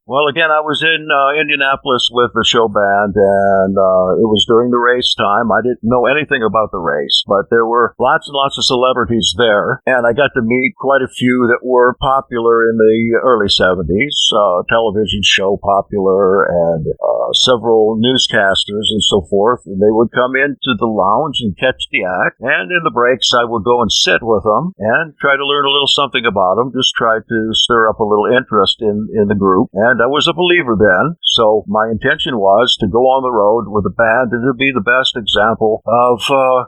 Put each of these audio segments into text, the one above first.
Well, again, I was in Indianapolis with the show band, and it was during the race time. I didn't know anything about the race, but there were lots and lots of celebrities there, and I got to meet quite a few that were popular in the early 70s, television show popular, and several newscasters and so forth. And they would come into the lounge and catch the act, and in the breaks I would go and sit with them and try to learn a little something about them, just try to stir up a little interest in the group. And I was a believer then, so my intention was to go on the road with a band and to be the best example of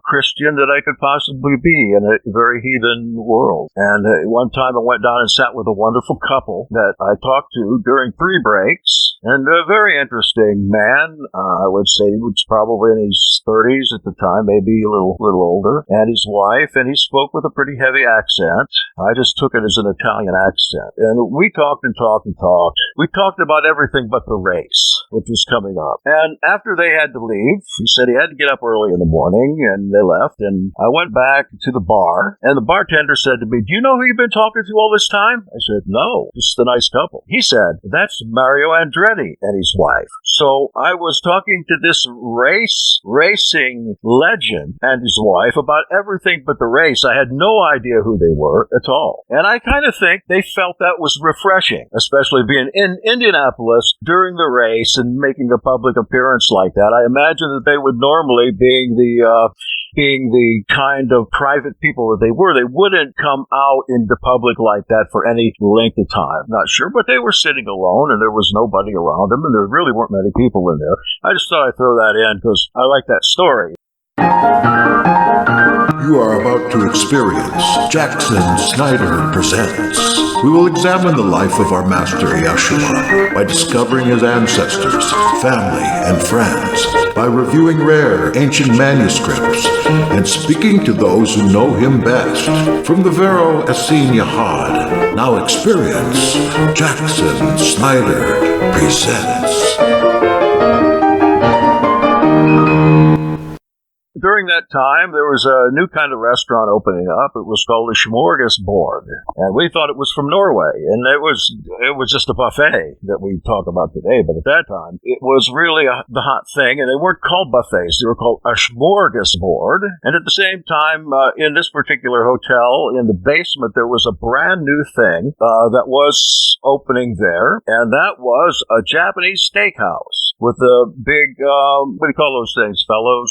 Christian that I could possibly be in a very heathen world. And one time I went down and sat with a wonderful couple that I talked to during 3 breaks, and a very interesting man. I would say he was probably in his 30s at the time, maybe a little older, and his wife, and he spoke with a pretty heavy accent. I just took it as an Italian accent. And we talked and talked and talked. We talked about everything but the race, which was coming up. And after they had to leave, he said he had to get up early in the morning, and they left, and I went back to the bar, and the bartender said to me, "Do you know who you've been talking to all this time?" I said, "No, just a nice couple." He said, "That's Mario Andretti and his wife." So I was talking to this racing legend and his wife about everything but the race. I had no idea who they were at all. And I kind of think they felt that was refreshing, especially being in Indianapolis during the race and making a public appearance like that. I imagine that they would normally, being the kind of private people that they were, they wouldn't come out into public like that for any length of time. Not sure, but they were sitting alone, and there was nobody around them, and there really weren't many people in there. I just thought I'd throw that in because I like that story. You are about to experience Jackson Snyder Presents. We will examine the life of our Master Yeshua by discovering his ancestors, family, and friends, by reviewing rare ancient manuscripts, and speaking to those who know him best. From the Vero Essene Yahad, now experience Jackson Snyder Presents. During that time, there was a new kind of restaurant opening up. It was called the Smorgasbord, and we thought it was from Norway, and it was just a buffet that we talk about today. But at that time, it was really the hot thing, and they weren't called buffets; they were called a Smorgasbord. And at the same time, in this particular hotel, in the basement, there was a brand new thing that was opening there, and that was a Japanese steakhouse with the big what do you call those things, fellows?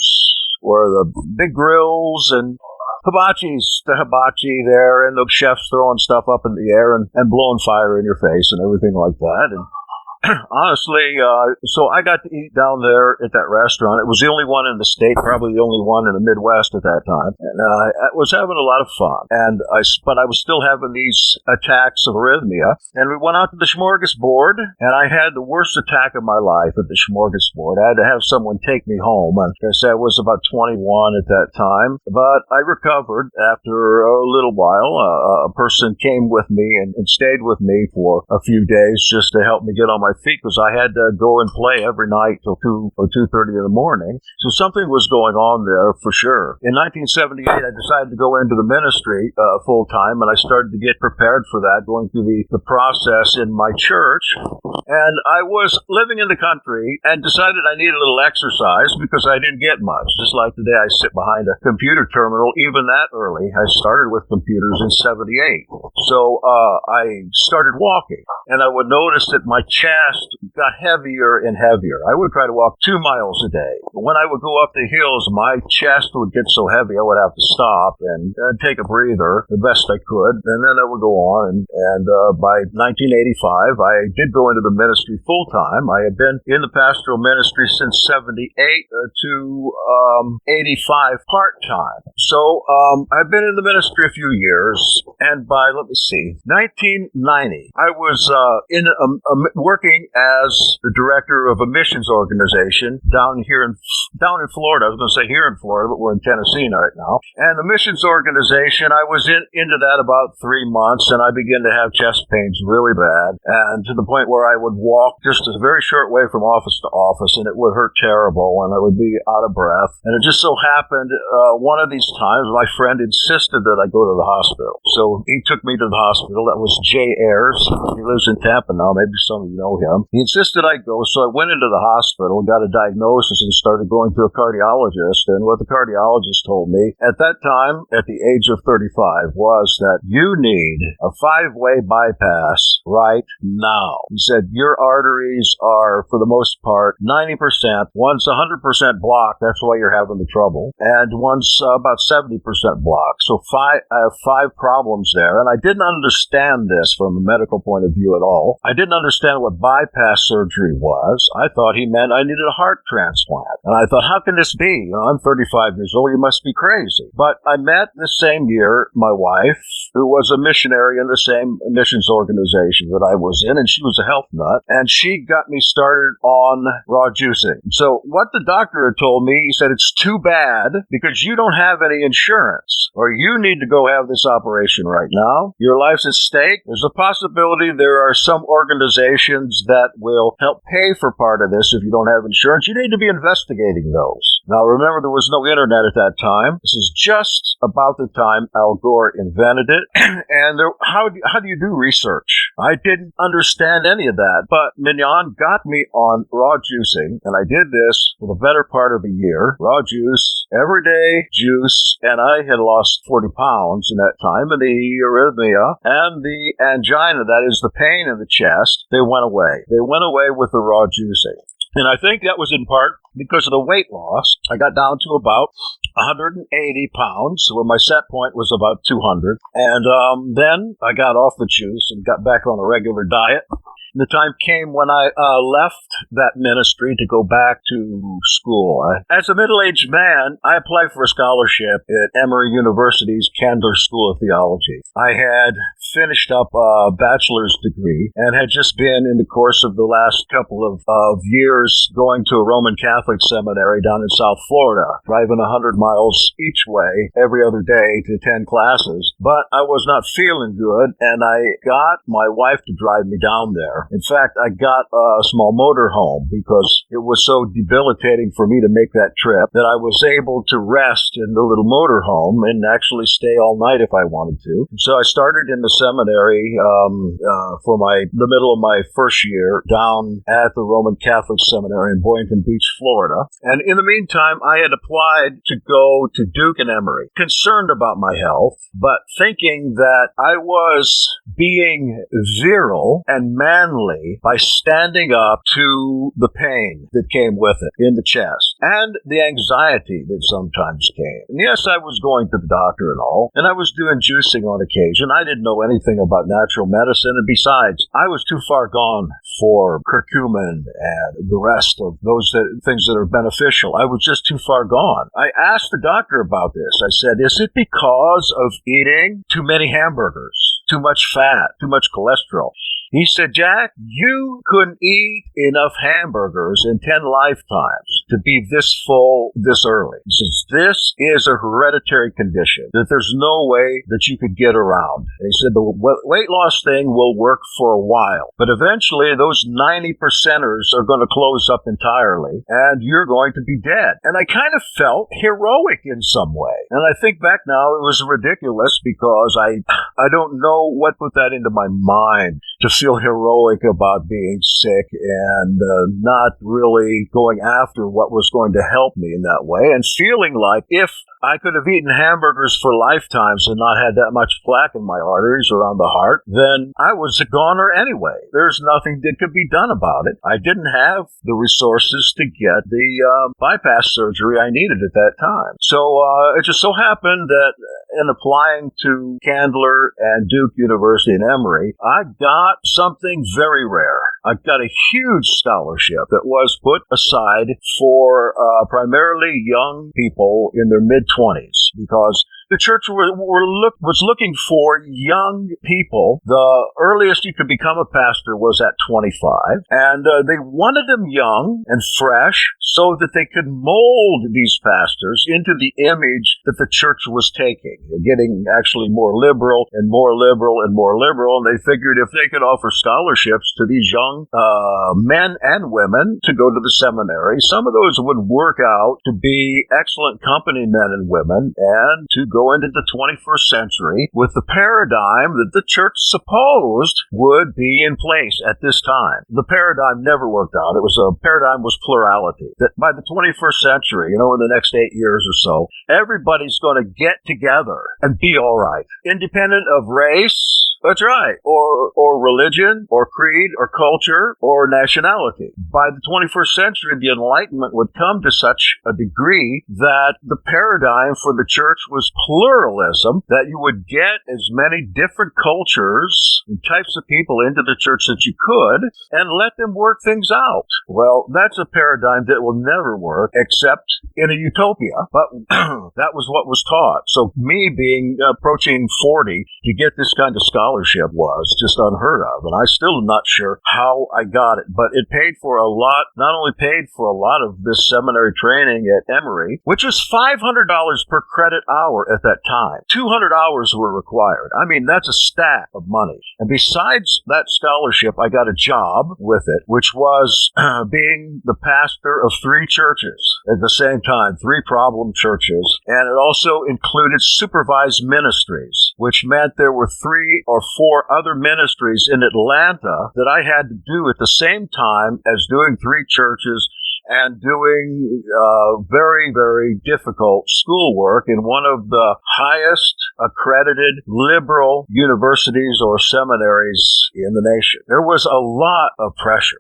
Or the big grills and the hibachi there, and the chefs throwing stuff up in the air and blowing fire in your face and everything like that. And honestly, so I got to eat down there at that restaurant. It was the only one in the state, probably the only one in the Midwest at that time. And I was having a lot of fun. But I was still having these attacks of arrhythmia. And we went out to the Smorgasbord, and I had the worst attack of my life at the Smorgasbord. I had to have someone take me home. And I said I was about 21 at that time. But I recovered after a little while. A person came with me and stayed with me for a few days just to help me get on my feet, because I had to go and play every night till 2 or 2:30 in the morning. So something was going on there for sure. In 1978, I decided to go into the ministry full time, and I started to get prepared for that, going through the process in my church. And I was living in the country and decided I needed a little exercise because I didn't get much. Just like today, I sit behind a computer terminal even that early. I started with computers in 78. So I started walking, and I would notice that my chest got heavier and heavier. I would try to walk 2 miles a day. But when I would go up the hills, my chest would get so heavy I would have to stop and take a breather the best I could, and then I would go on. And by 1985, I did go into the ministry full time. I had been in the pastoral ministry since 78 to 85 part time. So I've been in the ministry a few years, and by 1990, I was working as the director of a missions organization down in Florida. I was going to say here in Florida, but we're in Tennessee right now. And the missions organization, I was into that about 3 months, and I began to have chest pains really bad, and to the point where I would walk just a very short way from office to office, and it would hurt terrible, and I would be out of breath. And it just so happened one of these times, my friend insisted that I go to the hospital. So he took me to the hospital. That was Jay Ayers. He lives in Tampa now. Maybe some of you know know him. He insisted I go, so I went into the hospital, got a diagnosis, and started going to a cardiologist. And what the cardiologist told me at that time, at the age of 35, was that you need a 5-way bypass right now. He said, your arteries are, for the most part, 90%. One's 100% blocked. That's why you're having the trouble. And one's about 70% blocked. So I have 5 problems there. And I didn't understand this from a medical point of view at all. I didn't understand what bypass surgery was. I thought he meant I needed a heart transplant. And I thought, how can this be? I'm 35 years old. You must be crazy. But I met the same year my wife, who was a missionary in the same missions organization that I was in, and she was a health nut, and she got me started on raw juicing. So what the doctor had told me, he said, it's too bad because you don't have any insurance, or you need to go have this operation right now. Your life's at stake. There's a possibility there are some organizations that will help pay for part of this if you don't have insurance. You need to be investigating those. Now, remember, there was no internet at that time. This is just about the time Al Gore invented it. And how do you do research? I didn't understand any of that. But Mignon got me on raw juicing, and I did this for the better part of a year. Raw juice, everyday juice, and I had lost 40 pounds in that time, and the arrhythmia and the angina, that is the pain in the chest, they went away. They went away with the raw juicing. And I think that was in part because of the weight loss. I got down to about 180 pounds, where my set point was about 200. And then I got off the juice and got back on a regular diet. The time came when I left that ministry to go back to school. As a middle-aged man, I applied for a scholarship at Emory University's Candler School of Theology. I had finished up a bachelor's degree and had just been in the course of the last couple of years going to a Roman Catholic seminary down in South Florida, driving 100 miles each way every other day to attend classes. But I was not feeling good, and I got my wife to drive me down there. In fact, I got a small motorhome because it was so debilitating for me to make that trip that I was able to rest in the little motorhome and actually stay all night if I wanted to. So I started in the seminary for the middle of my first year down at the Roman Catholic Seminary in Boynton Beach, Florida. And in the meantime, I had applied to go to Duke and Emory, concerned about my health, but thinking that I was being virile and manly by standing up to the pain that came with it in the chest and the anxiety that sometimes came. And yes, I was going to the doctor and all, and I was doing juicing on occasion. I didn't know anything about natural medicine, and besides, I was too far gone for curcumin and the rest of those things that are beneficial. I was just too far gone. I asked the doctor about this. I said, is it because of eating too many hamburgers, too much fat, too much cholesterol? He said, Jack, you couldn't eat enough hamburgers in 10 lifetimes to be this full this early. He says, this is a hereditary condition that there's no way that you could get around. And he said, the weight loss thing will work for a while, but eventually those 90%ers are going to close up entirely and you're going to be dead. And I kind of felt heroic in some way. And I think back now, it was ridiculous because I don't know what put that into my mind to feel heroic about being sick and not really going after what was going to help me in that way, and feeling like if I could have eaten hamburgers for lifetimes and not had that much plaque in my arteries around the heart, then I was a goner anyway. There's nothing that could be done about it. I didn't have the resources to get the bypass surgery I needed at that time. So it just so happened that in applying to Candler and Duke University and Emory, I got something very rare. I got a huge scholarship that was put aside for primarily young people in their mid-20s because the church was looking for young people. The earliest you could become a pastor was at 25, and they wanted them young and fresh so that they could mold these pastors into the image that the church was taking, getting actually more liberal and more liberal and more liberal, and they figured if they could offer scholarships to these young men and women to go to the seminary, some of those would work out to be excellent company men and women and to go into the 21st century with the paradigm that the church supposed would be in place at this time. The paradigm never worked out. Paradigm was plurality. That by the 21st century, in the next 8 years or so, everybody's going to get together and be all right, independent of race. That's right. Or religion, or creed, or culture, or nationality. By the 21st century, the Enlightenment would come to such a degree that the paradigm for the church was pluralism, that you would get as many different cultures and types of people into the church that you could, and let them work things out. Well, that's a paradigm that will never work except in a utopia, but that was what was taught. So me being approaching 40 to get this kind of scholarship was just unheard of, and I still am not sure how I got it, but it paid for a lot, not only paid for a lot of this seminary training at Emory, which was $500 per credit hour at that time. 200 hours were required. I mean, that's a stack of money. And besides that scholarship, I got a job with it, which was being the pastor of 3 churches at the same time, 3 problem churches, and it also included supervised ministries, which meant there were 3 or 4 other ministries in Atlanta that I had to do at the same time as doing 3 churches and doing very, very difficult schoolwork in one of the highest accredited liberal universities or seminaries in the nation. There was a lot of pressure.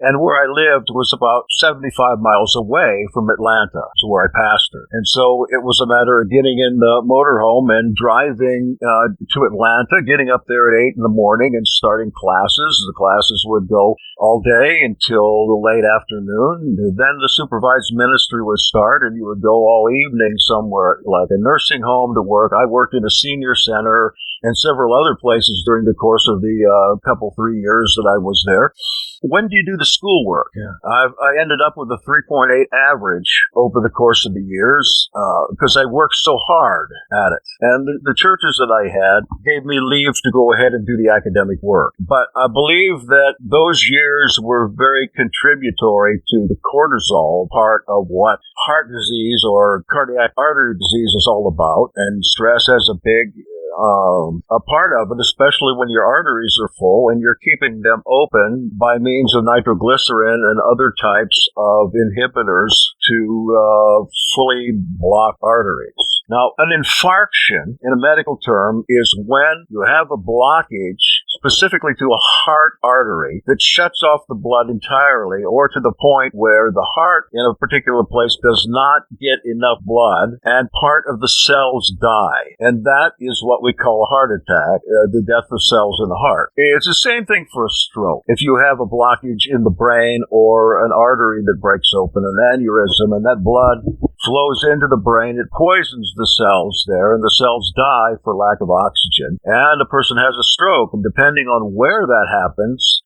And where I lived was about 75 miles away from Atlanta, to where I pastored. And so it was a matter of getting in the motorhome and driving to Atlanta, getting up there at 8 in the morning and starting classes. The classes would go all day until the late afternoon. Then the supervised ministry would start, and you would go all evening somewhere, like a nursing home, to work. I worked in a senior center and several other places during the course of the 3 years that I was there. When do you do the schoolwork? Yeah. I ended up with a 3.8 average over the course of the years because I worked so hard at it. And the churches that I had gave me leave to go ahead and do the academic work. But I believe that those years were very contributory to the cortisol part of what heart disease or cardiac artery disease is all about. And stress has a big a part of it, especially when your arteries are full and you're keeping them open by means of nitroglycerin and other types of inhibitors to fully block arteries. Now, an infarction, in a medical term, is when you have a blockage specifically to a heart artery that shuts off the blood entirely, or to the point where the heart in a particular place does not get enough blood and part of the cells die. And that is what we call a heart attack, the death of cells in the heart. It's the same thing for a stroke. If you have a blockage in the brain or an artery that breaks open, an aneurysm, and that blood flows into the brain, it poisons the cells there, and the cells die for lack of oxygen. And a person has a stroke, and depending on where that happens,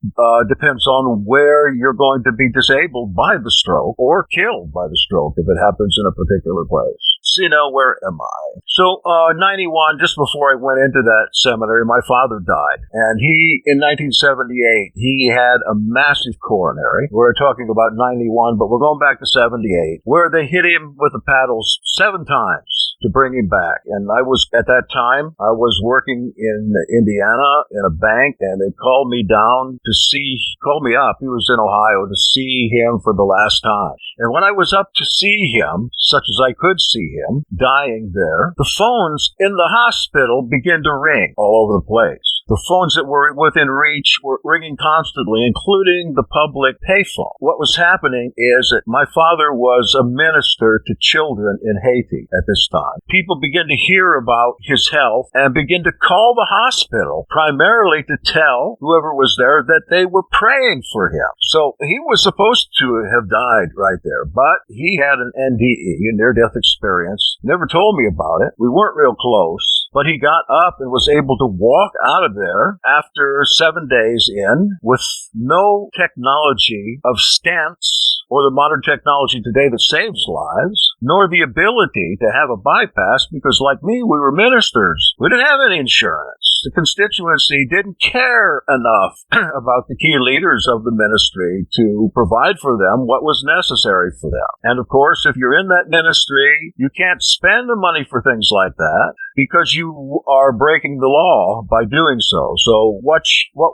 depends on where you're going to be disabled by the stroke or killed by the stroke if it happens in a particular place. So, where am I? So, 91, just before I went into that seminary, my father died. And in 1978, he had a massive coronary. We're talking about 91, but we're going back to 78, where they hit him with the paddles 7 times to bring him back. And at that time, I was working in Indiana in a bank, and they called me up. He was in Ohio, to see him for the last time. And when I was up to see him, such as I could see him, dying there, the phones in the hospital began to ring all over the place. The phones that were within reach were ringing constantly, including the public payphone. What was happening is that my father was a minister to children in Haiti at this time. People began to hear about his health and began to call the hospital, primarily to tell whoever was there that they were praying for him. So he was supposed to have died right there, but he had an NDE, a near-death experience. Never told me about it. We weren't real close, but he got up and was able to walk out of there after 7 days in with no technology of stents or the modern technology today that saves lives, nor the ability to have a bypass, because like me, we were ministers. We didn't have any insurance. The constituency didn't care enough about the key leaders of the ministry to provide for them what was necessary for them. And of course, if you're in that ministry, you can't spend the money for things like that because you are breaking the law by doing so. So what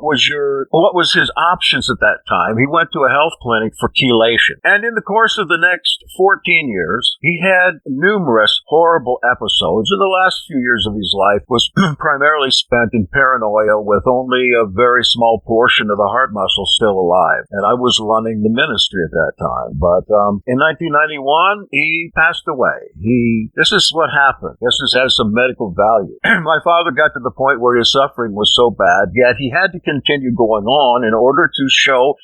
was his options at that time? He went to a health clinic for chelation. And in the course of the next 14 years, he had numerous horrible episodes. And the last few years of his life was primarily spent in paranoia with only a very small portion of the heart muscle still alive. And I was running the ministry at that time. But in 1991, he passed away. This is what happened. This has some medical value. My father got to the point where his suffering was so bad, yet he had to continue going on in order to show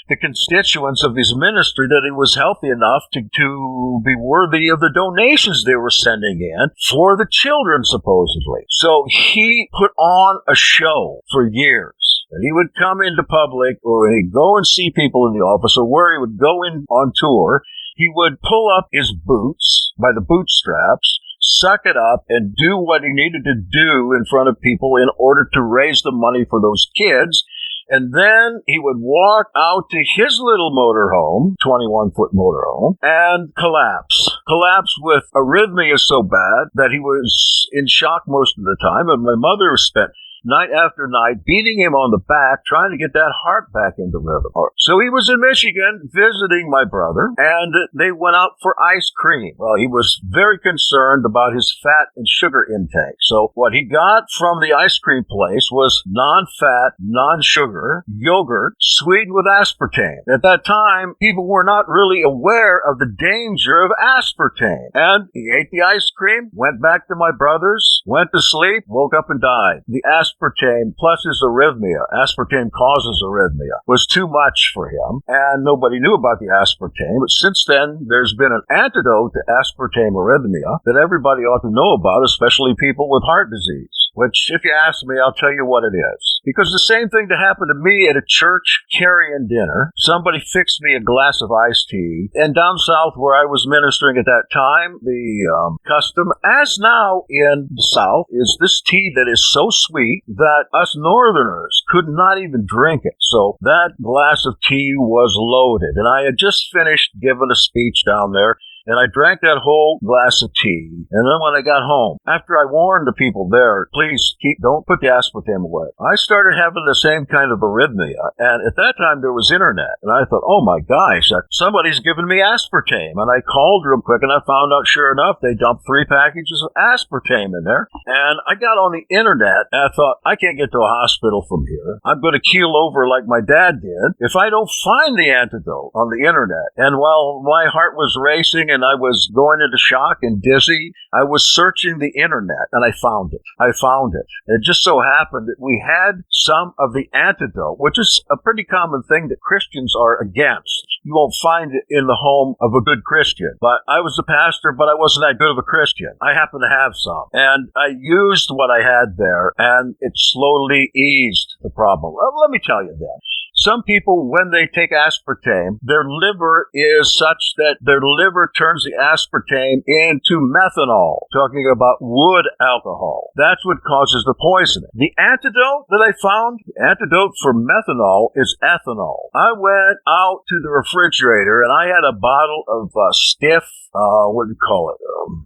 the constituents of his ministry that he was healthy enough to be worthy of the donations they were sending in for the children, supposedly. So he put on a show for years. And he would come into public, or he'd go and see people in the office, or where he would go in on tour, he would pull up his boots by the bootstraps, suck it up, and do what he needed to do in front of people in order to raise the money for those kids. And then he would walk out to his little motorhome, 21-foot motorhome, and collapse with arrhythmia so bad that he was in shock most of the time. And my mother spent night after night beating him on the back, trying to get that heart back into rhythm. So he was in Michigan visiting my brother, and they went out for ice cream. Well, he was very concerned about his fat and sugar intake. So what he got from the ice cream place was non-fat, non-sugar yogurt sweetened with aspartame. At that time, people were not really aware of the danger of aspartame. And he ate the ice cream, went back to my brother's, went to sleep, woke up and died. The aspartame plus his arrhythmia, aspartame causes arrhythmia, was too much for him, and nobody knew about the aspartame. But since then, there's been an antidote to aspartame arrhythmia that everybody ought to know about, especially people with heart disease. Which, if you ask me, I'll tell you what it is. Because the same thing that happened to me at a church carry-in dinner, somebody fixed me a glass of iced tea, and down south where I was ministering at that time, the custom, as now in the south, is this tea that is so sweet that us northerners could not even drink it. So that glass of tea was loaded, and I had just finished giving a speech down there, and I drank that whole glass of tea. And then when I got home, after I warned the people there, please don't put the aspartame away, I started having the same kind of arrhythmia. And at that time, there was internet. And I thought, oh my gosh, somebody's giving me aspartame. And I called real quick, and I found out, sure enough, they dumped 3 packages of aspartame in there. And I got on the internet, and I thought, I can't get to a hospital from here. I'm going to keel over like my dad did if I don't find the antidote on the internet. And while my heart was racing, and I was going into shock and dizzy, I was searching the internet, and I found it. It just so happened that we had some of the antidote, which is a pretty common thing that Christians are against. You won't find it in the home of a good Christian. But I was a pastor, but I wasn't that good of a Christian. I happened to have some. And I used what I had there, and it slowly eased the problem. Let me tell you then. Some people, when they take aspartame, their liver is such that their liver turns the aspartame into methanol, talking about wood alcohol. That's what causes the poisoning. The antidote that I found, the antidote for methanol is ethanol. I went out to the refrigerator, and I had a bottle of stiff, what do you call it?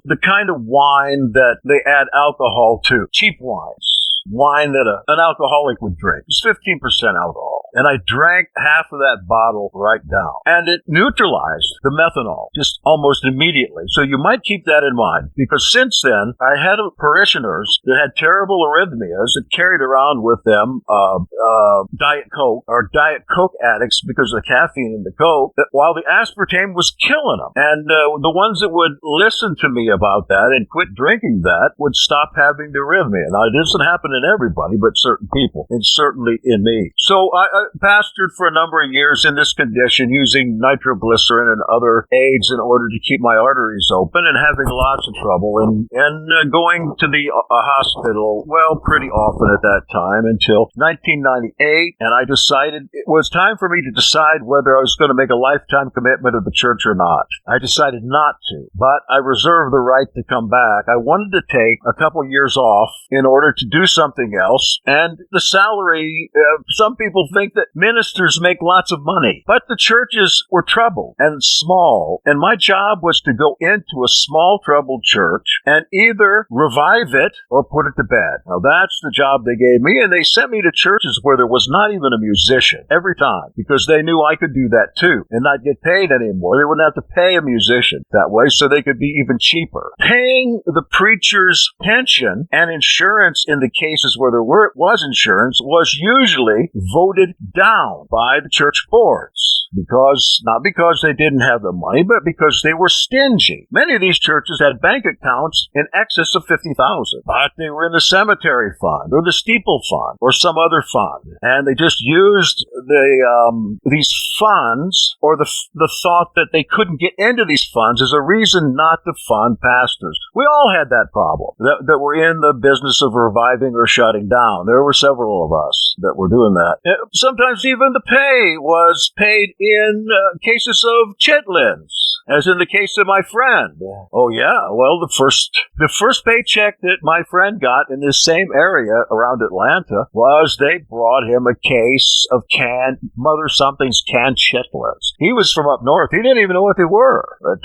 The kind of wine that they add alcohol to, cheap wines. Wine that an alcoholic would drink. It's 15% alcohol. And I drank half of that bottle right down. And it neutralized the methanol just almost immediately. So you might keep that in mind. Because since then, I had parishioners that had terrible arrhythmias that carried around with them Diet Coke, or Diet Coke addicts because of the caffeine in the Coke, that while the aspartame was killing them. And the ones that would listen to me about that and quit drinking that would stop having the arrhythmia. Now, it doesn't happen in everybody, but certain people, and certainly in me. So I pastored for a number of years in this condition, using nitroglycerin and other aids in order to keep my arteries open, and having lots of trouble, and going to the hospital, well, pretty often at that time, until 1998, and I decided it was time for me to decide whether I was going to make a lifetime commitment to the church or not. I decided not to, but I reserved the right to come back. I wanted to take a couple years off in order to do something something else, and the salary, some people think that ministers make lots of money, but the churches were troubled and small, and my job was to go into a small troubled church and either revive it or put it to bed. Now that's the job they gave me, and they sent me to churches where there was not even a musician every time, because they knew I could do that too and not get paid anymore. They wouldn't have to pay a musician that way, so they could be even cheaper. Paying the preacher's pension and insurance in the cases where there was insurance was usually voted down by the church boards. Not because they didn't have the money, but because they were stingy. Many of these churches had bank accounts in excess of $50,000, but they were in the cemetery fund or the steeple fund or some other fund, and they just used these funds or the thought that they couldn't get into these funds as a reason not to fund pastors. We all had that problem that were in the business of reviving or shutting down. There were several of us that were doing that. Sometimes even the pay was paid in cases of chitlins, as in the case of my friend. Oh yeah, well the first paycheck that my friend got in this same area around Atlanta was they brought him a case of Mother Something's canned chitlins. He was from up north. He didn't even know what they were. But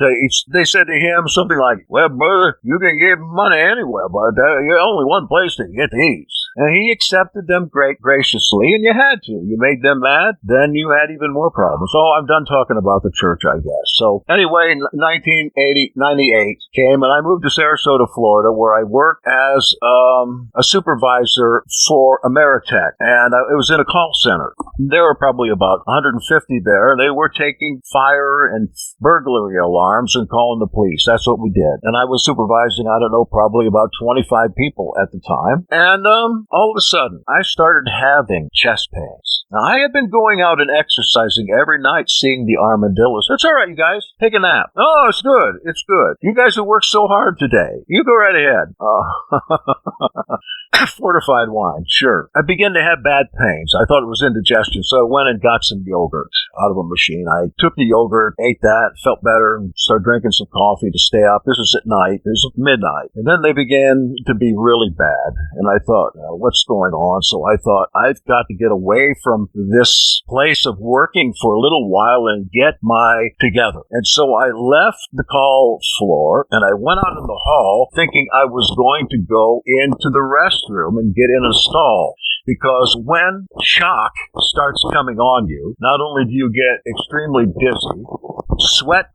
they said to him something like, "Well, brother, you can give money anywhere, but you're only one place to get these." And he accepted them graciously, and you had to. You made them mad, then you had even more problems. So I'm done talking about the church, I guess. So anyway, 1998 came, and I moved to Sarasota, Florida, where I worked as a supervisor for Ameritech, and it was in a call center. There were probably about 150 there, and they were taking fire and burglary alarms and calling the police. That's what we did. And I was supervising, I don't know, probably about 25 people at the time. And all of a sudden, I started having chest pains. Now, I had been going out and exercising every night, seeing the armadillos. It's all right, you guys. Take a nap. Oh, it's good. It's good. You guys have worked so hard today. You go right ahead. Fortified wine, sure. I began to have bad pains. I thought it was indigestion, so I went and got some yogurt out of a machine. I took the yogurt, ate that, felt better, and started drinking some coffee to stay up. This was at night. This was midnight. And then they began to be really bad. And I thought, what's going on? So I thought, I've got to get away from this place of working for a little while and get together. And so I left the call floor and I went out in the hall thinking I was going to go into the restroom and get in a stall. Because when shock starts coming on you, not only do you get extremely dizzy,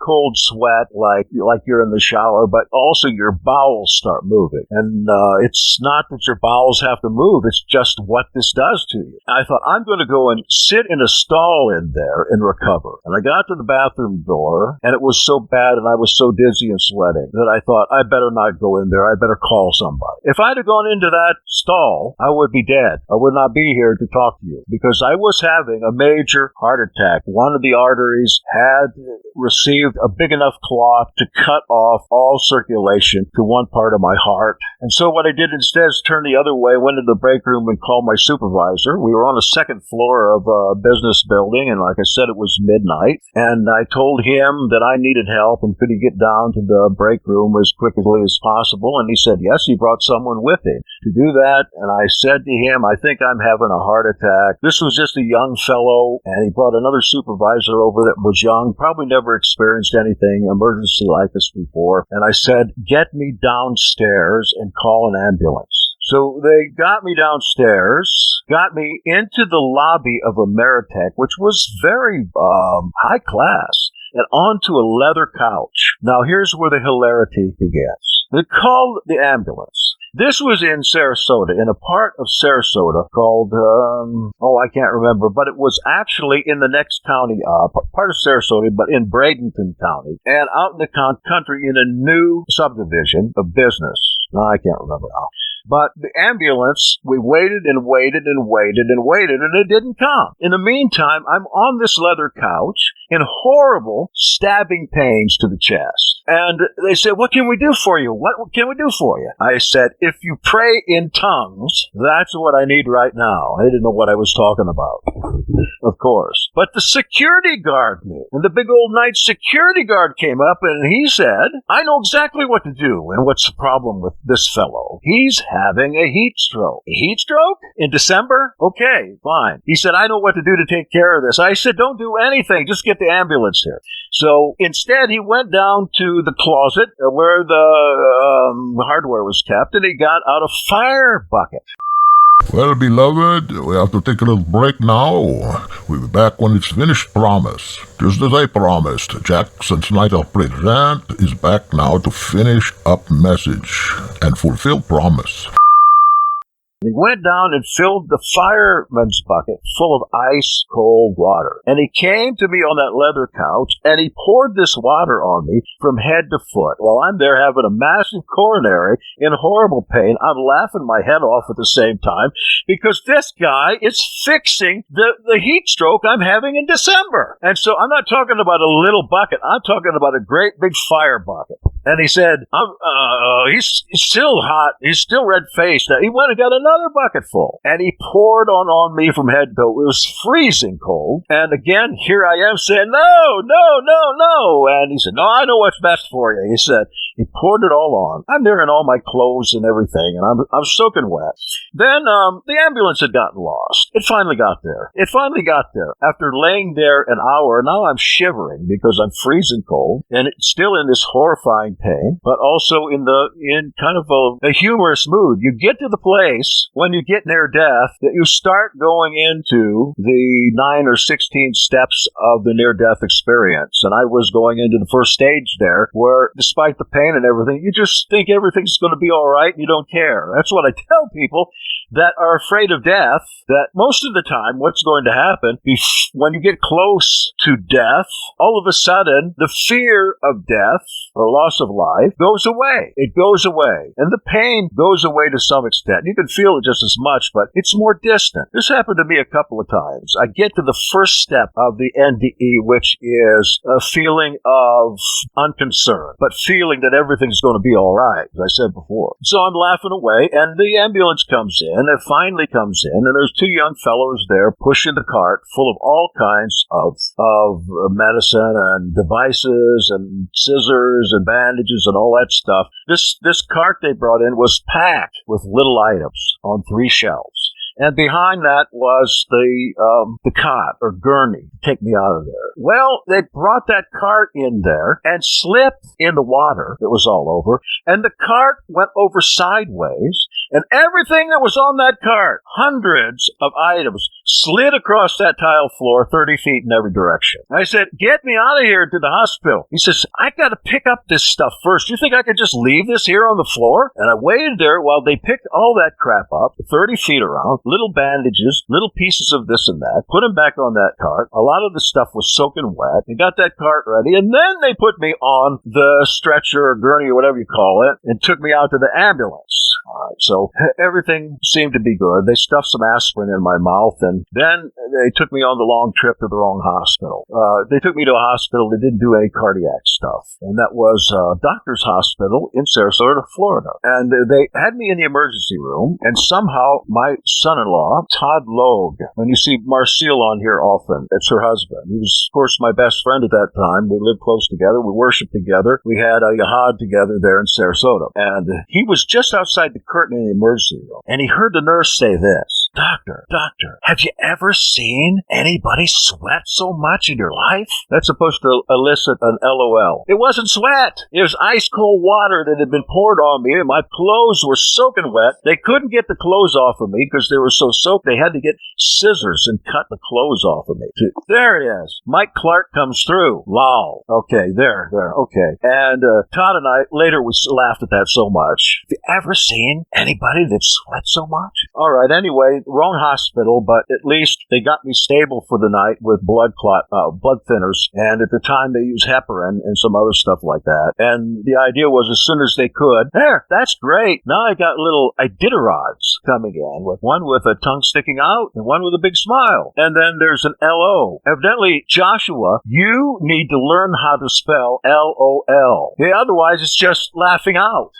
cold sweat, like you're in the shower, but also your bowels start moving. And it's not that your bowels have to move, it's just what this does to you. I thought, I'm going to go and sit in a stall in there and recover. And I got to the bathroom door, and it was so bad and I was so dizzy and sweating that I thought, I better not go in there, I better call somebody. If I'd have gone into that stall, I would be dead. I would not be here to talk to you, because I was having a major heart attack. One of the arteries had received a big enough clot to cut off all circulation to one part of my heart. And so what I did instead is turn the other way, went into the break room and called my supervisor. We were on the second floor of a business building, and like I said, it was midnight. And I told him that I needed help and could he get down to the break room as quickly as possible. And he said, yes, he brought someone with him to do that. And I said to him, I think I'm having a heart attack. This was just a young fellow, and he brought another supervisor over that was young, probably never experienced anything emergency like this before. And I said, get me downstairs and call an ambulance. So they got me downstairs, got me into the lobby of Ameritech, which was very high class, and onto a leather couch. Now here's where the hilarity begins. They called the ambulance. This was in Sarasota, in a part of Sarasota called, I can't remember, but it was actually in the next county up, part of Sarasota, but in Bradenton County, and out in the country in a new subdivision of business. I can't remember now. But the ambulance, we waited and waited and waited and waited, and it didn't come. In the meantime, I'm on this leather couch in horrible stabbing pains to the chest. And they said, what can we do for you? What can we do for you? I said, if you pray in tongues, that's what I need right now. I didn't know what I was talking about, of course. But the security guard knew. And the big old night security guard came up and he said, I know exactly what to do. And what's the problem with this fellow? He's having a heat stroke. A heat stroke? In December? Okay, fine. He said, I know what to do to take care of this. I said, don't do anything. Just get the ambulance here. So instead, he went down to the closet where the hardware was kept, and he got out a fire bucket. Well, beloved, we have to take a little break now. We'll be back when it's finished, promise. Just as I promised, Jackson Snyder Present is back now to finish up message and fulfill promise. He went down and filled the fireman's bucket full of ice-cold water. And he came to me on that leather couch, and he poured this water on me from head to foot. While I'm there having a massive coronary in horrible pain, I'm laughing my head off at the same time, because this guy is fixing the heat stroke I'm having in December. And so I'm not talking about a little bucket. I'm talking about a great big fire bucket. And he said, he's still hot. He's still red-faced. He went and got another bucket full. And he poured on me from head to toe. It was freezing cold. And again, here I am saying, no. And he said, no, I know what's best for you. He said, he poured it all on. I'm there in all my clothes and everything, and I'm soaking wet. Then the ambulance had gotten lost. It finally got there. After laying there an hour, now I'm shivering because I'm freezing cold, and it's still in this horrifying pain, but also in kind of a humorous mood. You get to the place when you get near death that you start going into the 9 or 16 steps of the near-death experience, and I was going into the first stage there, where despite the pain and everything, you just think everything's going to be all right and you don't care. That's what I tell people that are afraid of death, that most of the time what's going to happen when you get close to death, all of a sudden the fear of death or loss of life goes away. It goes away. And the pain goes away to some extent. You can feel it just as much, but it's more distant. This happened to me a couple of times. I get to the first step of the NDE, which is a feeling of unconcern, but feeling that everything's going to be all right, as I said before. So I'm laughing away, and the ambulance comes in. It finally comes in, and there's two young fellows there pushing the cart full of all kinds of medicine and devices and scissors and bandages and all that stuff. This cart they brought in was packed with little items on 3 shelves. And behind that was the cot or gurney to take me out of there. Well, they brought that cart in there and slipped in the water that was all over, and the cart went over sideways, and everything that was on that cart, hundreds of items, slid across that tile floor 30 feet in every direction. I said, get me out of here to the hospital. He says, I got to pick up this stuff first. You think I could just leave this here on the floor? And I waited there while they picked all that crap up, 30 feet around, little bandages, little pieces of this and that, put them back on that cart. A lot of the stuff was soaking wet. They got that cart ready, and then they put me on the stretcher or gurney or whatever you call it, and took me out to the ambulance. All right, so everything seemed to be good. They stuffed some aspirin in my mouth, and then they took me on the long trip to the wrong hospital. They took me to a hospital that didn't do any cardiac stuff, and that was Doctor's Hospital in Sarasota, Florida. And they had me in the emergency room, and somehow my son-in-law, Todd Logue, and you see Marcille on here often, it's her husband. He was, of course, my best friend at that time. We lived close together. We worshiped together. We had a yahad together there in Sarasota. And he was just outside the curtain in the emergency room, and he heard the nurse say this, Doctor, have you ever seen anybody sweat so much in your life? That's supposed to elicit an LOL. It wasn't sweat. It was ice-cold water that had been poured on me, and my clothes were soaking wet. They couldn't get the clothes off of me because they were so soaked. They had to get scissors and cut the clothes off of me. There it is. Mike Clark comes through. Lol. Okay, there. Okay. And Todd and I, later we laughed at that so much. Have you ever seen anybody that sweats so much? All right, anyway, wrong hospital, but at least they got me stable for the night with blood thinners, and at the time they used heparin and some other stuff like that. And the idea was as soon as they could, there, that's great. Now I got little Iditarods coming in, with one with a tongue sticking out and one with a big smile. And then there's an LO. Evidently, Joshua, you need to learn how to spell LOL. Yeah, otherwise it's just laughing out.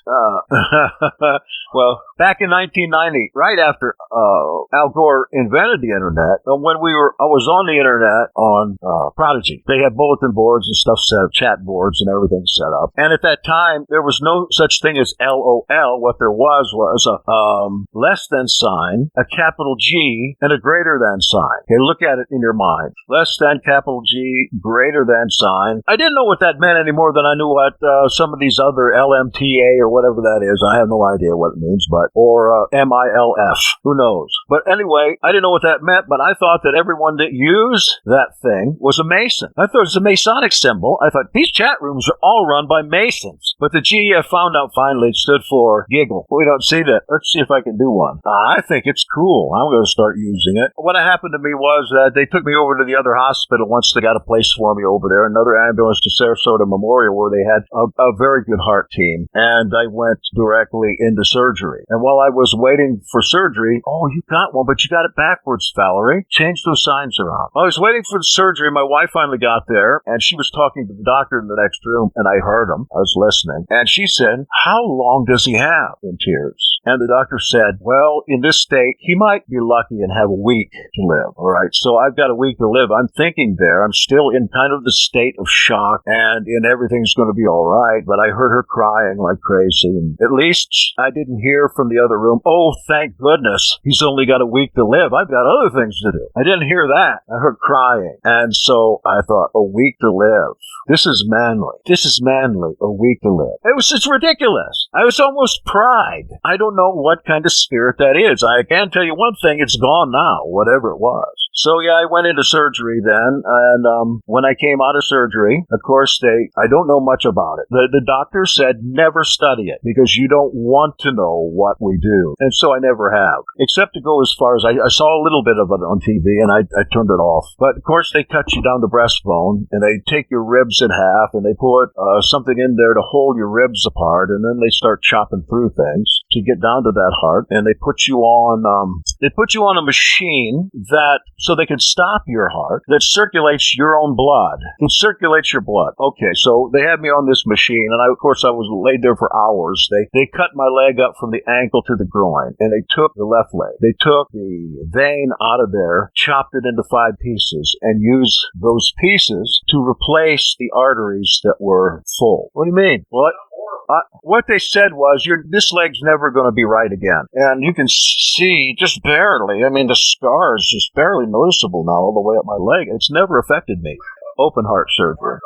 Well, back in 1990, right after Al Gore invented the internet, when I was on the internet on Prodigy. They had bulletin boards and stuff set up, chat boards and everything set up. And at that time, there was no such thing as LOL. What there was a less than sign, a capital G, and a greater than sign. Okay, look at it in your mind. Less than, capital G, greater than sign. I didn't know what that meant any more than I knew what some of these other LMTA or whatever that is. I have no idea what it means, or MILF. Who knows? But anyway, I didn't know what that meant, but I thought that everyone that used that thing was a Mason. I thought it was a Masonic symbol. I thought these chat rooms are all run by Masons. But the G, I found out finally, stood for giggle. We don't see that. Let's see if I can do one. I think it's cool. I'm going to start using it. What happened to me was that they took me over to the other hospital once they got a place for me over there, another ambulance to Sarasota Memorial, where they had a very good heart team. And I went directly into surgery. And while I was waiting for surgery, oh, you got one, but you got it backwards, Valerie. Change those signs around. I was waiting for the surgery. My wife finally got there, and she was talking to the doctor in the next room, and I heard him. I was listening. And she said, how long does he have? In tears. And the doctor said, well, in this state, he might be lucky and have a week to live. All right, so I've got a week to live. I'm thinking there. I'm still in kind of the state of shock, and everything's going to be all right. But I heard her crying like crazy. And at least I didn't hear from the other room, oh, thank goodness, he's only got a week to live. I've got other things to do. I didn't hear that. I heard crying. And so I thought, a week to live. This is manly. This is manly. A week to live. It's ridiculous. I was almost pride. I don't know what kind of spirit that is. I can tell you one thing, it's gone now, whatever it was. So yeah, I went into surgery then, and when I came out of surgery, of course, I don't know much about it. The doctor said never study it, because you don't want to know what we do. And so I never have, except to go as far as I saw a little bit of it on TV, and I turned it off. But of course, they cut you down the breastbone, and they take your ribs in half, and they put something in there to hold your ribs apart, and then they start chopping through things to get down to that heart, and they put you on a machine that, so they can stop your heart, that circulates your own blood. It circulates your blood. Okay, so they had me on this machine, and of course I was laid there for hours. They cut my leg up from the ankle to the groin, and they took the left leg. They took the vein out of there, chopped it into 5 pieces, and used those pieces to replace the arteries that were full. What do you mean? What they said was, this leg's never going to be right again. And you can see just barely, the scar is just barely noticeable now all the way up my leg. It's never affected me. Open heart surgery.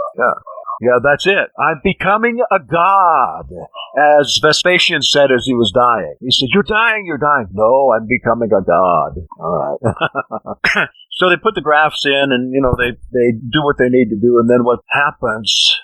Yeah, that's it. I'm becoming a god, as Vespasian said as he was dying. He said, you're dying. No, I'm becoming a god. All right. So they put the grafts in, and, they do what they need to do. And then what happens...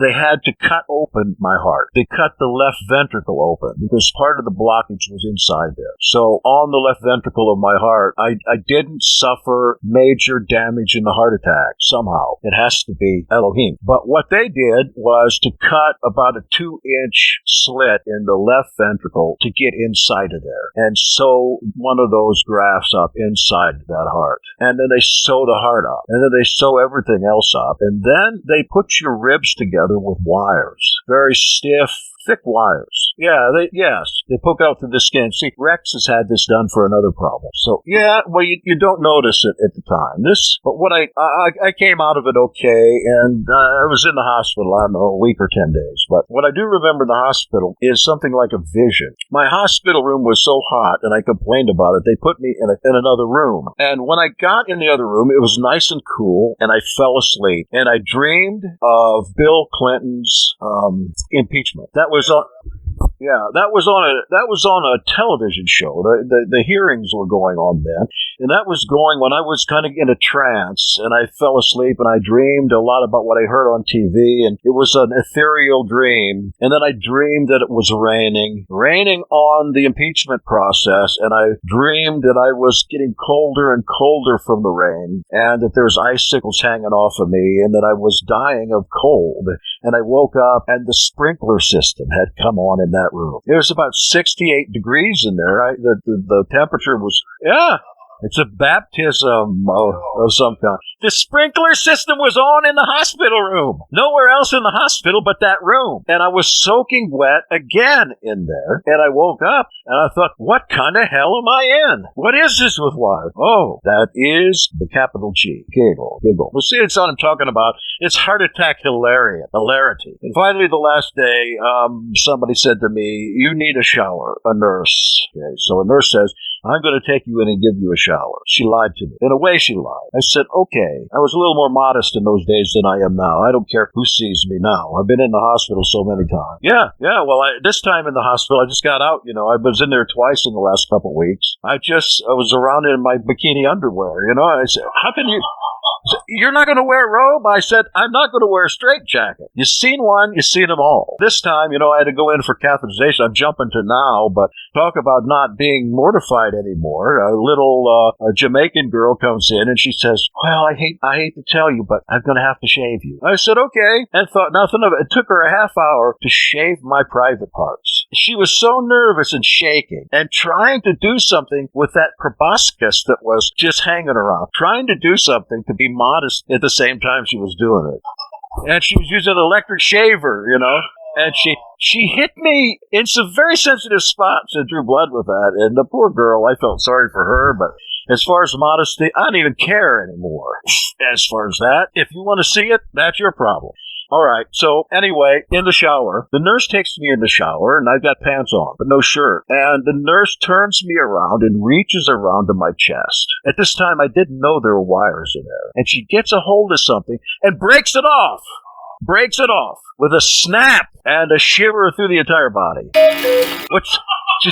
they had to cut open my heart. They cut the left ventricle open because part of the blockage was inside there. So on the left ventricle of my heart, I didn't suffer major damage in the heart attack somehow. It has to be Elohim. But what they did was to cut about a 2-inch slit in the left ventricle to get inside of there and sew one of those grafts up inside that heart. And then they sew the heart up. And then they sew everything else up. And then they put your ribs together with wires. Very stiff, thick wires. Yeah, they poke out through the skin. See, Rex has had this done for another problem. So, yeah, well, you don't notice it at the time. But what I came out of it okay, and I was in the hospital, I don't know, a week or 10 days. But what I do remember in the hospital is something like a vision. My hospital room was so hot, and I complained about it, they put me in another room. And when I got in the other room, it was nice and cool, and I fell asleep. And I dreamed of Bill Clinton's impeachment. That was That was on a television show. The hearings were going on then, and that was going when I was kind of in a trance, and I fell asleep, and I dreamed a lot about what I heard on TV, and it was an ethereal dream. And then I dreamed that it was raining on the impeachment process, and I dreamed that I was getting colder and colder from the rain, and that there was icicles hanging off of me, and that I was dying of cold. And I woke up, and the sprinkler system had come on in that room. It was about 68 degrees in there. The temperature was, it's a baptism of some kind. The sprinkler system was on in the hospital room. Nowhere else in the hospital but that room. And I was soaking wet again in there. And I woke up and I thought, what kind of hell am I in? What is this with water? Oh, that is the capital G. Giggle. Well, see, it's what I'm talking about. It's heart attack hilarity. And finally, the last day, somebody said to me, you need a shower, a nurse. Okay, so a nurse says, I'm going to take you in and give you a shower. She lied to me. In a way, she lied. I said, okay. I was a little more modest in those days than I am now. I don't care who sees me now. I've been in the hospital so many times. Yeah. Well, this time in the hospital, I just got out, I was in there twice in the last couple of weeks. I was around in my bikini underwear, I said, how can you... You're not going to wear a robe? I said, I'm not going to wear a straitjacket. You've seen one, you've seen them all. This time, I had to go in for catheterization. I'm jumping to now, but talk about not being mortified anymore. A little Jamaican girl comes in and she says, well, I hate to tell you, but I'm going to have to shave you. I said, okay, and thought nothing of it. It took her a half hour to shave my private parts. She was so nervous and shaking and trying to do something with that proboscis that was just hanging around, trying to do something to be modest at the same time she was doing it. And she was using an electric shaver, and she hit me in some very sensitive spots and drew blood with that. And the poor girl, I felt sorry for her, but as far as modesty, I don't even care anymore. As far as that, if you want to see it, that's your problem. All right, so anyway, in the shower, the nurse takes me in the shower, and I've got pants on, but no shirt. And the nurse turns me around and reaches around to my chest. At this time, I didn't know there were wires in there. And she gets a hold of something and breaks it off with a snap and a shiver through the entire body. Which she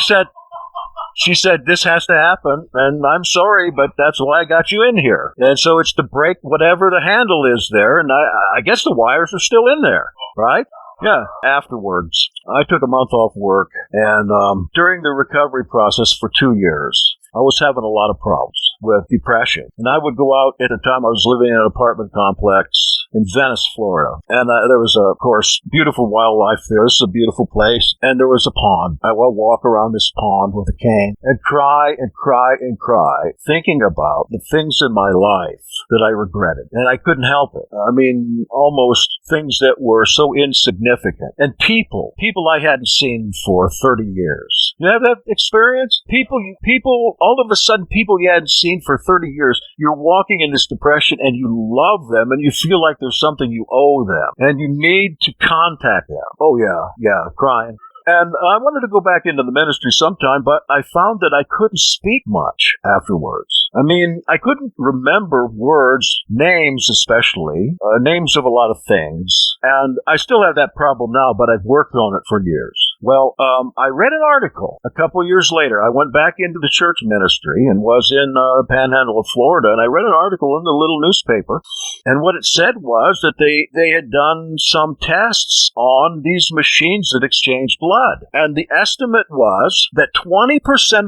said, this has to happen, and I'm sorry, but that's why I got you in here. And so it's to break whatever the handle is there, and I guess the wires are still in there, right? Yeah. Afterwards, I took a month off work, and during the recovery process for 2 years, I was having a lot of problems with depression. And I would go out, at the time I was living in an apartment complex in Venice, Florida. And there was, of course, beautiful wildlife there. This is a beautiful place. And there was a pond. I would walk around this pond with a cane and cry and cry and cry, thinking about the things in my life that I regretted. And I couldn't help it. I mean, almost things that were so insignificant. And people I hadn't seen for 30 years. You have that experience? People, all of a sudden, people you hadn't seen for 30 years, you're walking in this depression and you love them and you feel like there's something you owe them and you need to contact them. Oh, yeah, crying. And I wanted to go back into the ministry sometime, but I found that I couldn't speak much afterwards. I mean, I couldn't remember words, names especially, names of a lot of things. And I still have that problem now, but I've worked on it for years. Well, I read an article a couple of years later. I went back into the church ministry and was in the Panhandle of Florida, and I read an article in the little newspaper, and what it said was that they had done some tests on these machines that exchange blood, and the estimate was that 20%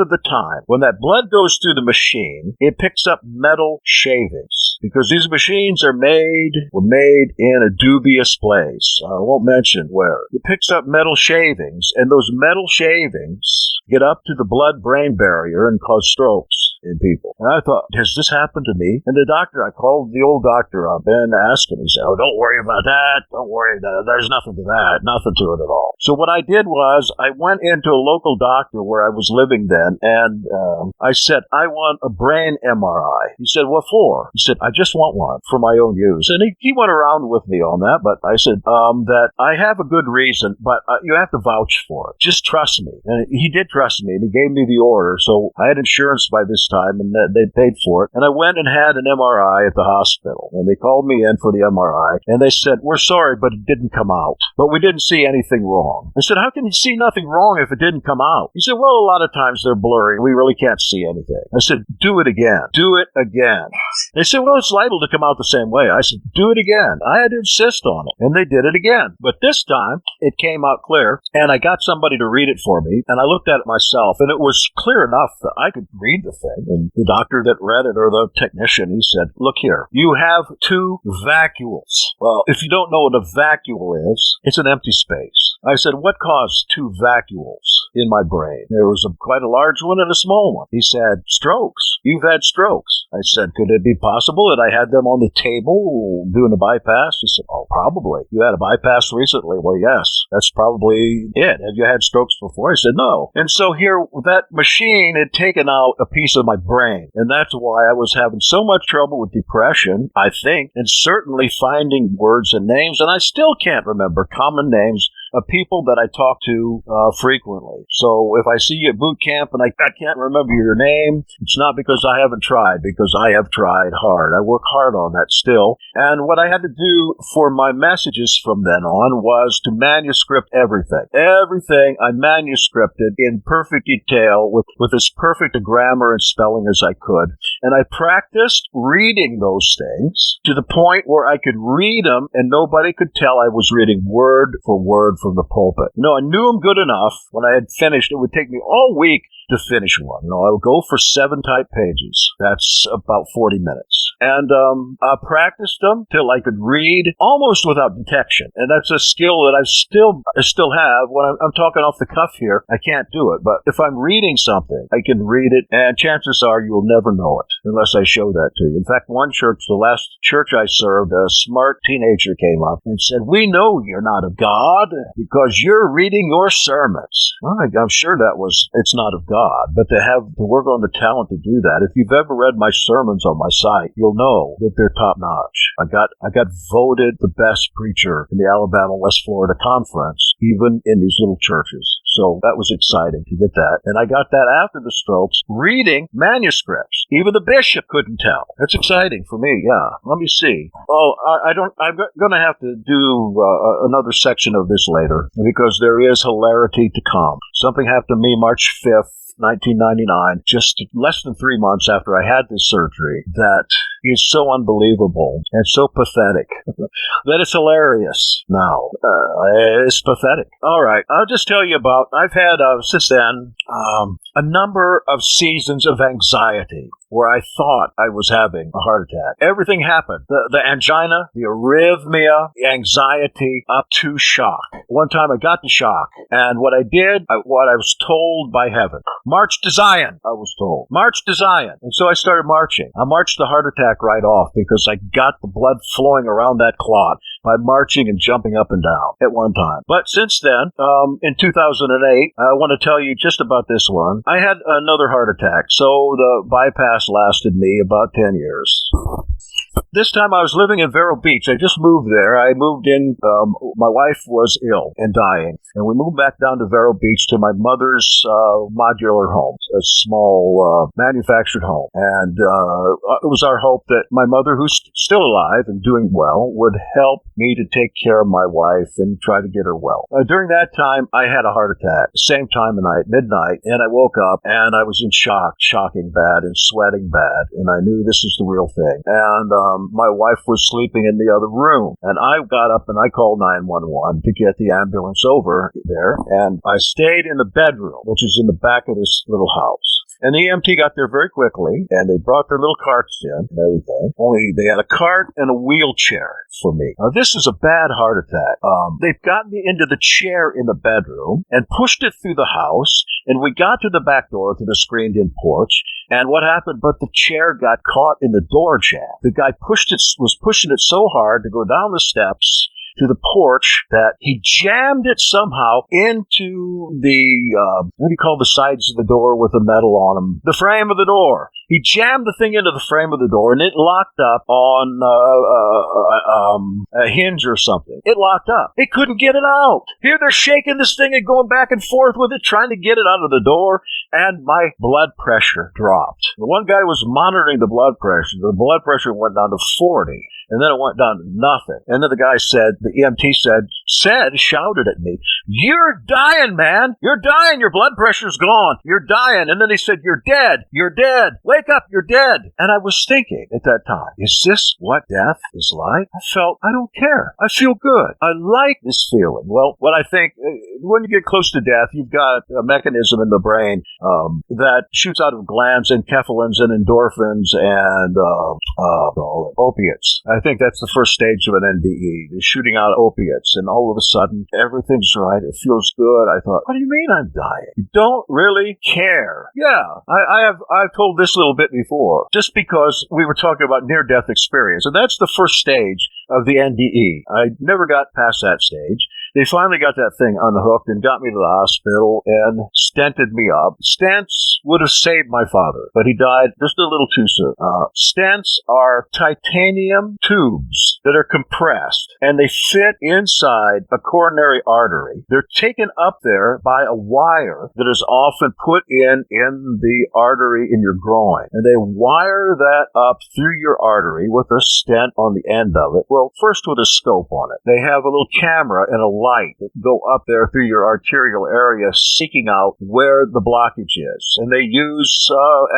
of the time, when that blood goes through the machine, it picks up metal shavings, because these machines were made in a dubious place. I won't mention where. It picks up metal shavings, and those metal shavings get up to the blood-brain barrier and cause strokes in people. And I thought, has this happened to me? And the doctor, I called the old doctor up and asked him. He said, oh, don't worry about that. Don't worry. There's nothing to that. Nothing to it at all. So what I did was I went into a local doctor where I was living then, and I said, I want a brain MRI. He said, what for? He said, I just want one for my own use. And he went around with me on that, but I said that I have a good reason, but you have to vouch for it. Just trust me. And he did trust me, and he gave me the order. So I had insurance by this this time, and they paid for it. And I went and had an MRI at the hospital, and they called me in for the MRI, and they said, "We're sorry, but it didn't come out. But we didn't see anything wrong." I said, "How can you see nothing wrong if it didn't come out?" He said, "Well, a lot of times they're blurry. We really can't see anything." I said, "Do it again. Do it again." They said, "Well, it's liable to come out the same way." I said, "Do it again." I had to insist on it, and they did it again. But this time, it came out clear, and I got somebody to read it for me, and I looked at it myself, and it was clear enough that I could read the thing. And the doctor that read it, or the technician, he said, "Look here, you have 2 vacuoles." Well, if you don't know what a vacuole is, it's an empty space. I said, "What caused 2 vacuoles in my brain?" There was quite a large one and a small one. He said, "Strokes. You've had strokes." I said, "Could it be possible that I had them on the table doing a bypass?" He said, "Oh, probably. You had a bypass recently." "Well, yes, that's probably it. Have you had strokes before?" I said, "No." And so here, that machine had taken out a piece of my brain. And that's why I was having so much trouble with depression, I think, and certainly finding words and names. And I still can't remember common names of people that I talk to frequently. So if I see you at boot camp and I can't remember your name, it's not because I haven't tried, because I have tried hard. I work hard on that still. And what I had to do for my messages from then on was to manuscript everything. Everything I manuscripted in perfect detail with as perfect a grammar and spelling as I could. And I practiced reading those things to the point where I could read them and nobody could tell I was reading word for word from the pulpit. I knew them good enough. When I had finished, it would take me all week to finish one. I would go for 7 type pages. That's about 40 minutes. And I practiced them till I could read almost without detection. And that's a skill that I still have. When I'm talking off the cuff here, I can't do it. But if I'm reading something, I can read it, and chances are you'll never know it unless I show that to you. In fact, one church, the last church I served, a smart teenager came up and said, "We know you're not of God because you're reading your sermons." Well, I'm sure it's not of God, but to work on the talent to do that. If you've ever read my sermons on my site, you'll know that they're top notch. I got voted the best preacher in the Alabama West Florida Conference, even in these little churches. So that was exciting to get that. And I got that after the strokes, reading manuscripts. Even the bishop couldn't tell. That's exciting for me, yeah. Let me see. I'm going to have to do another section of this later because there is hilarity to come. Something happened to me March 5th. 1999, just less than 3 months after I had this surgery, that is so unbelievable and so pathetic that it's hilarious now. It's pathetic. All right, I'll just tell you about, I've had, since then, a number of seasons of anxiety where I thought I was having a heart attack. Everything happened. The angina, the arrhythmia, the anxiety, up to shock. One time I got the shock, and what I did, what I was told by heaven, march to Zion, I was told. March to Zion. And so I started marching. I marched the heart attack right off because I got the blood flowing around that clot by marching and jumping up and down at one time. But since then, in 2008, I want to tell you just about this one. I had another heart attack, so the bypass lasted me about 10 years. This time I was living in Vero Beach. I just moved there. I moved in, my wife was ill and dying, and we moved back down to Vero Beach to my mother's modular home, a small manufactured home. And it was our hope that my mother, who's still alive and doing well, would help me to take care of my wife and try to get her well. During that time, I had a heart attack, same time of night, midnight, and I woke up and I was in shock, shocking bad and sweating bad, and I knew this is the real thing. And my wife was sleeping in the other room, and I got up and I called 911 to get the ambulance over there, and I stayed in the bedroom, which is in the back of this little house. And the EMT got there very quickly, and they brought their little carts in and everything. Only they had a cart and a wheelchair for me. Now, this is a bad heart attack. They've got me into the chair in the bedroom and pushed it through the house, and we got to the back door to the screened-in porch, and what happened, but the chair got caught in the door jamb. The guy was pushing it so hard to go down the steps to the porch that he jammed it somehow into the, what do you call the sides of the door with the metal on them? The frame of the door. He jammed the thing into the frame of the door, and it locked up on a hinge or something. It locked up. They couldn't get it out. Here they're shaking this thing and going back and forth with it, trying to get it out of the door, and my blood pressure dropped. The one guy was monitoring the blood pressure. The blood pressure went down to 40. And then it went down to nothing. And then the guy said, the EMT shouted at me, "You're dying, man. You're dying. Your blood pressure's gone. You're dying." And then he said, "You're dead. You're dead. Wake up. You're dead." And I was thinking at that time, is this what death is like? I felt, I don't care. I feel good. I like this feeling. Well, what I think, when you get close to death, you've got a mechanism in the brain that shoots out of glands and enkephalins and endorphins and opiates. I think that's the first stage of an NDE, is shooting out opiates, and all of a sudden, everything's right, it feels good. I thought, what do you mean I'm dying? You don't really care. Yeah, I've told this little bit before, just because we were talking about near-death experience, and that's the first stage of the NDE. I never got past that stage. They finally got that thing unhooked and got me to the hospital and stented me up. Stents would have saved my father, but he died just a little too soon. Stents are titanium tubes that are compressed, and they fit inside a coronary artery. They're taken up there by a wire that is often put in the artery in your groin, and they wire that up through your artery with a stent on the end of it. Well, first with a scope on it. They have a little camera and a light that go up there through your arterial area, seeking out where the blockage is. And they use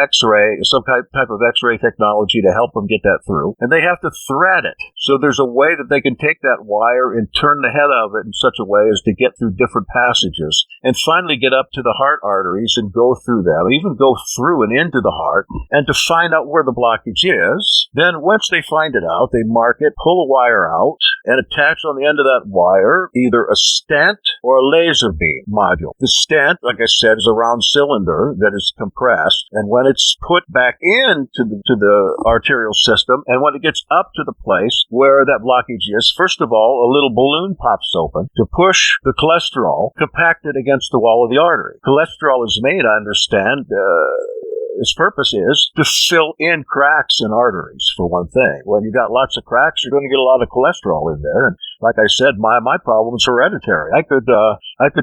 X-ray, some type of X-ray technology to help them get that through. And they have to thread it. So there's a way that they can take that wire and turn the head of it in such a way as to get through different passages and finally get up to the heart arteries and go through them, even go through and into the heart, and to find out where the blockage is. Then once they find it out, they mark it, pull a wire out, and attach on the end of that wire either a stent or a laser beam module. The stent, like I said, is a round cylinder that is compressed, and when it's put back into the arterial system, and when it gets up to the place where that blockage is, first of all, a little balloon pops open to push the cholesterol compacted against the wall of the artery. Cholesterol is made, I understand, its purpose is to fill in cracks in arteries, for one thing. When you got lots of cracks, you're going to get a lot of cholesterol in there. And like I said, my problem is hereditary. I could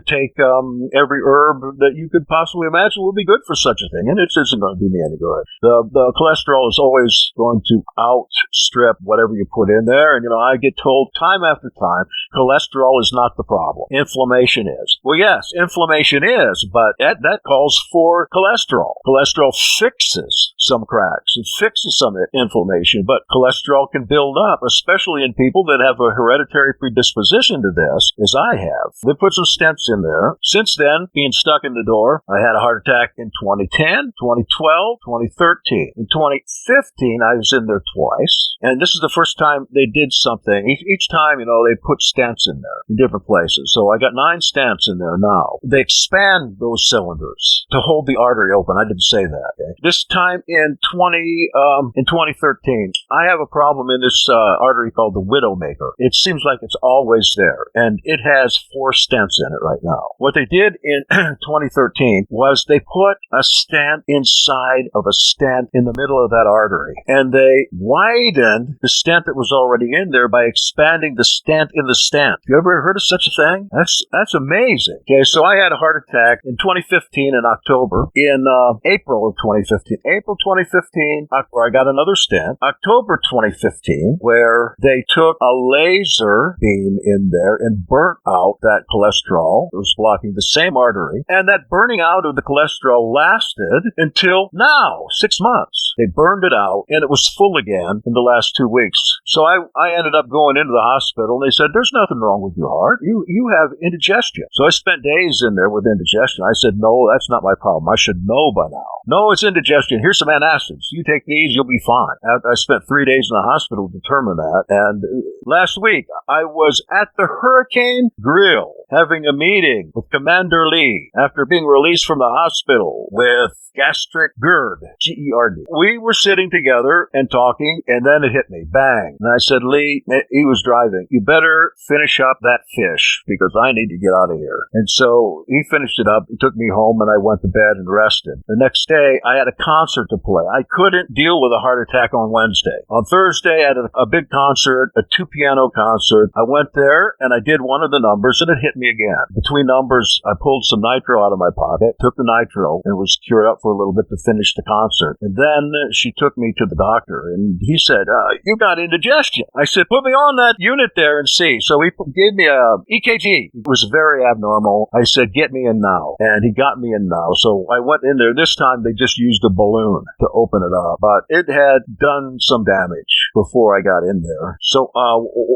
take every herb that you could possibly imagine would be good for such a thing, and it isn't going to do me any good. The cholesterol is always going to outstrip whatever you put in there. And I get told time after time, cholesterol is not the problem. Inflammation is. Well, yes, inflammation is, but that calls for cholesterol. Cholesterol fixes some cracks. It fixes some inflammation, but cholesterol can build up, especially in people that have a hereditary predisposition to this, as I have. They put some stents in there. Since then, being stuck in the door, I had a heart attack in 2010, 2012, 2013. In 2015, I was in there twice, and this is the first time they did something. Each time, they put stents in there in different places. So I got 9 stents in there now. They expand those cylinders to hold the artery open. I didn't say that. Okay? This time in 2013, I have a problem in this artery called the Widowmaker. It seems like it's always there, and it has 4 stents in it right now. What they did in 2013 was they put a stent inside of a stent in the middle of that artery, and they widened the stent that was already in there by expanding the stent in the stent. You ever heard of such a thing? That's amazing. Okay, so I had a heart attack in 2015 in October. In April of 2015, where I got another stent. October 2015, where they took a laser beam in there and burnt out that cholesterol that was blocking the same artery. And that burning out of the cholesterol lasted until now, 6 months. They burned it out, and it was full again in the last 2 weeks. So I ended up going into the hospital, and they said, "There's nothing wrong with your heart. You have indigestion." So I spent days in there with indigestion. I said, "No, that's not my problem. I should know by now." "No, it's indigestion. Here's some antacids. You take these, you'll be fine." I spent 3 days in the hospital to determine that. And last week, I was at the Hurricane Grill having a meeting with Commander Lee after being released from the hospital with gastric GERD, G-E-R-D. We were sitting together and talking, and then it hit me. Bang. And I said, Lee, he was driving, you better finish up that fish because I need to get out of here. And so he finished it up. He took me home, and I went to bed and rested. The next day, I had a concert to play. I couldn't deal with a heart attack on Wednesday. On Thursday, I had a big concert, a 2-piano concert. I went there, and I did one of the numbers, and it hit me again. Between numbers, I pulled some nitro out of my pocket, took the nitro, and was cured up for a little bit to finish the concert. And then she took me to the doctor, and he said, you got indigestion. I said, put me on that unit there and see. So he gave me a EKG. It was very abnormal. I said, get me in now. And he got me in now. So I went in there. This time they just used a balloon to open it up, but it had done some damage before I got in there. So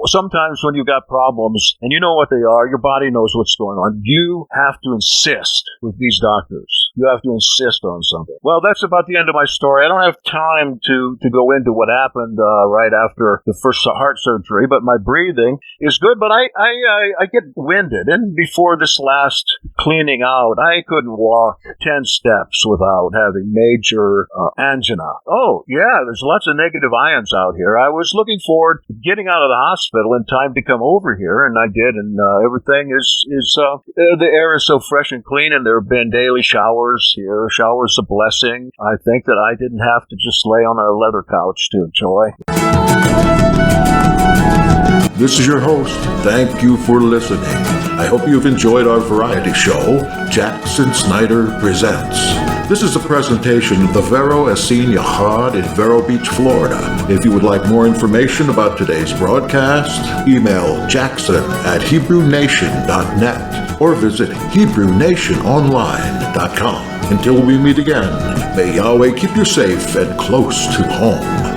sometimes when you've got problems, and you know what they are, your body knows what's going on, you have to insist with these doctors. You have to insist on something. Well, that's about the end of my story. I don't have time to go into what happened right after the first heart surgery, but my breathing is good, but I get winded. And before this last cleaning out, I couldn't walk 10 steps without having major angina. Oh, yeah, there's lots of negative ions out here. I was looking forward to getting out of the hospital in time to come over here, and I did, and everything is the air is so fresh and clean, and there have been daily showers here, showers of blessing. I think that I didn't have to just lay on a leather couch to enjoy. This is your host. Thank you for listening. I hope you've enjoyed our variety show, Jackson Snyder Presents. This is a presentation of the Vero Essene Yachad in Vero Beach, Florida. If you would like more information about today's broadcast, email jackson@HebrewNation.net or visit HebrewNationOnline.com. Until we meet again, may Yahweh keep you safe and close to home.